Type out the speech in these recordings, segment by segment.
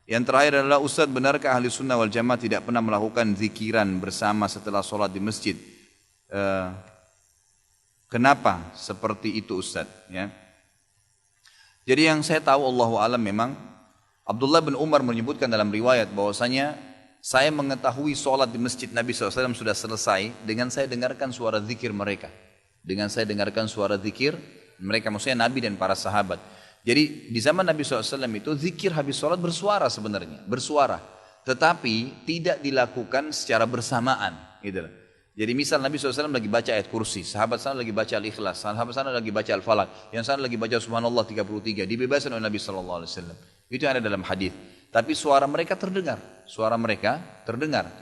Yang terakhir adalah, Ustaz, benarkah ahli sunnah wal jamaah tidak pernah melakukan zikiran bersama setelah sholat di masjid? Kenapa seperti itu, Ustaz? Ya. Jadi yang saya tahu, Allahu alam, memang Abdullah bin Umar menyebutkan dalam riwayat bahwasanya saya mengetahui sholat di masjid Nabi SAW sudah selesai dengan saya dengarkan suara zikir mereka. Dengan saya dengarkan suara zikir mereka, maksudnya Nabi dan para sahabat. Jadi di zaman Nabi SAW itu zikir habis sholat bersuara sebenarnya, bersuara. Tetapi tidak dilakukan secara bersamaan. Gitu. Jadi misal Nabi SAW lagi baca ayat kursi, sahabat sana lagi baca al-ikhlas, sahabat sana lagi baca al-falak, yang sana lagi baca subhanallah 33, dibebaskan oleh Nabi SAW. Itu yang ada dalam hadis. Tapi suara mereka terdengar,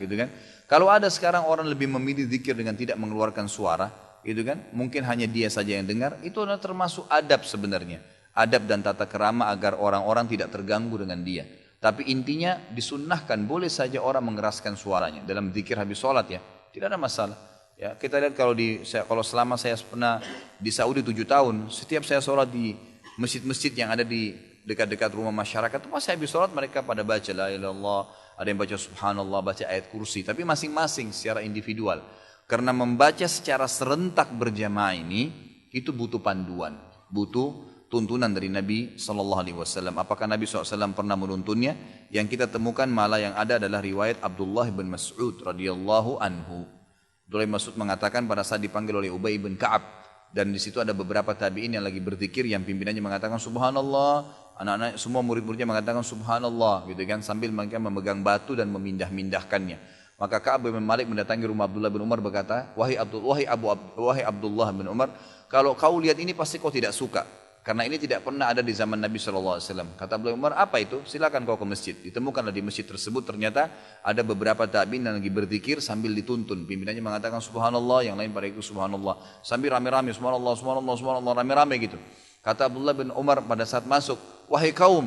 gitu kan. Kalau ada sekarang orang lebih memilih zikir dengan tidak mengeluarkan suara, gitu kan, mungkin hanya dia saja yang dengar, itu adalah termasuk adab sebenarnya. Adab dan tata kerama agar orang-orang tidak terganggu dengan dia. Tapi intinya disunnahkan, boleh saja orang mengeraskan suaranya dalam zikir habis sholat ya. Tidak ada masalah. Ya, kita lihat kalau selama saya pernah di Saudi 7 tahun, setiap saya sholat di masjid-masjid yang ada di dekat-dekat rumah masyarakat, itu masih habis sholat mereka pada baca la ilaha illallah, ada yang baca subhanallah, baca ayat kursi, tapi masing-masing secara individual. Karena membaca secara serentak berjamaah ini, itu butuh panduan, butuh tuntunan dari Nabi SAW. Apakah Nabi SAW pernah menuntunnya? Yang kita temukan malah yang ada adalah riwayat Abdullah bin Mas'ud radhiyallahu anhu. Abdullah bin Mas'ud mengatakan pada saat dipanggil oleh Ubay bin Ka'ab, dan di situ ada beberapa tabi'in yang lagi berzikir, yang pimpinannya mengatakan subhanallah, anak-anak semua murid-muridnya mengatakan subhanallah, gitu kan, sambil mereka memegang batu dan memindah-mindahkannya. Maka Ka'ab bin Malik mendatangi rumah Abdullah bin Umar, berkata, wahai Abdullah bin Umar, kalau kau lihat ini pasti kau tidak suka. Karena ini tidak pernah ada di zaman Nabi SAW. Kata Abdullah bin Umar, apa itu? Silakan kau ke masjid. Ditemukanlah di masjid tersebut ternyata ada beberapa tabi'in yang lagi berzikir sambil dituntun. Pimpinannya mengatakan subhanallah, yang lain pada itu subhanallah. Sambil rame-rame subhanallah, subhanallah, subhanallah, rame-rame gitu. Kata Abdullah bin Umar pada saat masuk, wahai kaum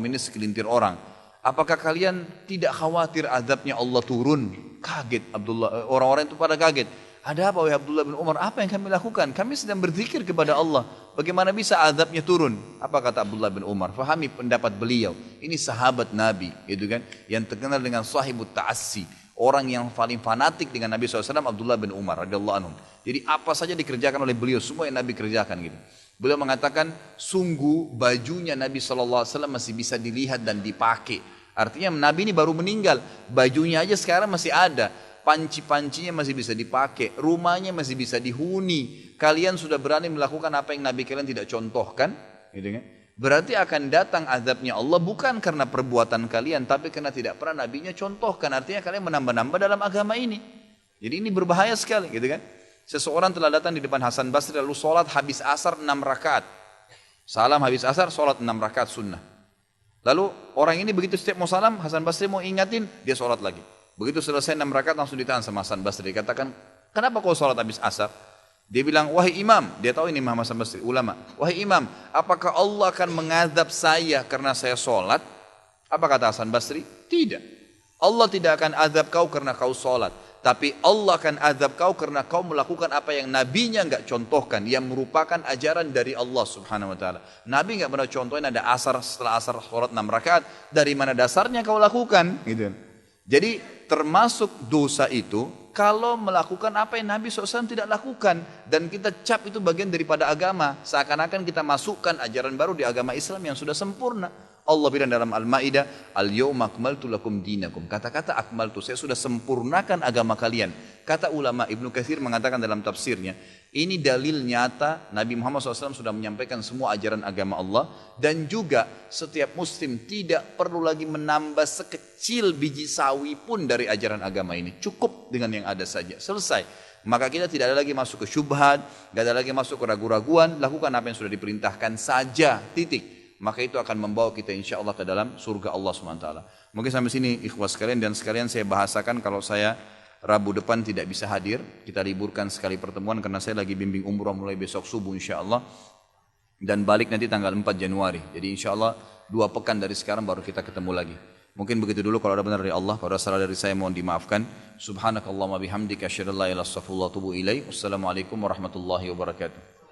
ini segelintir orang, apakah kalian tidak khawatir azabnya Allah turun? Kaget Abdullah, orang-orang itu pada kaget. Ada apa wahai Abdullah bin Umar? Apa yang kami lakukan? Kami sedang berzikir kepada Allah. Bagaimana bisa azabnya turun? Apa kata Abdullah bin Umar? Fahami pendapat beliau. Ini sahabat Nabi, gitu kan? Yang terkenal dengan sahibut ta'assi. Orang yang paling fanatik dengan Nabi SAW, Abdullah bin Umar radhiyallahu anhu. Jadi apa saja dikerjakan oleh beliau, semua yang Nabi kerjakan gitu. Beliau mengatakan, sungguh bajunya Nabi SAW masih bisa dilihat dan dipakai. Artinya Nabi ini baru meninggal, bajunya aja sekarang masih ada. Panci-pancinya masih bisa dipakai, rumahnya masih bisa dihuni. Kalian sudah berani melakukan apa yang Nabi kalian tidak contohkan, gitu kan? Berarti akan datang azabnya Allah bukan karena perbuatan kalian, tapi karena tidak pernah Nabinya contohkan. Artinya kalian menambah-nambah dalam agama ini. Jadi ini berbahaya sekali, gitu kan? Seseorang telah datang di depan Hasan Basri lalu sholat habis asar 6 rakaat. Salam habis asar, sholat 6 rakaat sunnah. Lalu orang ini begitu setiap mau salam, Hasan Basri mau ingatin, dia sholat lagi. Begitu selesai 6 rakaat langsung ditahan sama Hasan Basri. Dikatakan, kenapa kau sholat habis asar? Dia bilang, wahai imam, dia tahu ini Imam Hasan Basri, ulama. Wahai imam, apakah Allah akan mengadab saya karena saya sholat? Apa kata Hasan Basri? Tidak. Allah tidak akan azab kau karena kau sholat. Tapi Allah akan azab kau karena kau melakukan apa yang nabinya enggak contohkan, yang merupakan ajaran dari Allah Subhanahu wa taala. Nabi enggak pernah contohin ada asar, setelah asar sholat 6 rakaat, dari mana dasarnya kau lakukan, gitu. Jadi termasuk dosa itu kalau melakukan apa yang Nabi SAW tidak lakukan, dan kita cap itu bagian daripada agama, seakan-akan kita masukkan ajaran baru di agama Islam yang sudah sempurna. Allah bilang dalam Al-Ma'idah, Al-yawma akmaltu lakum dinakum. Kata-kata akmaltu, saya sudah sempurnakan agama kalian. Kata ulama, Ibnu Katsir mengatakan dalam tafsirnya, ini dalil nyata Nabi Muhammad SAW sudah menyampaikan semua ajaran agama Allah, dan juga setiap muslim tidak perlu lagi menambah sekecil biji sawi pun dari ajaran agama ini. Cukup dengan yang ada saja, selesai. Maka kita tidak ada lagi masuk ke syubhat, tidak ada lagi masuk ke ragu-raguan, lakukan apa yang sudah diperintahkan saja, titik. Maka itu akan membawa kita insya Allah ke dalam surga Allah SWT. Mungkin sampai sini ikhwas sekalian, dan sekalian saya bahasakan kalau saya Rabu depan tidak bisa hadir, kita liburkan sekali pertemuan karena saya lagi bimbing umrah mulai besok subuh insya Allah, dan balik nanti tanggal 4 Januari. Jadi insya Allah 2 pekan dari sekarang baru kita ketemu lagi. Mungkin begitu dulu, kalau ada benar dari Allah, kalau ada salah dari saya mohon dimaafkan. Subhanakallahumma bihamdika asyhadu an la ilaha illa anta astaghfiruka wa atubu ilaik. Wassalamualaikum warahmatullahi wabarakatuh.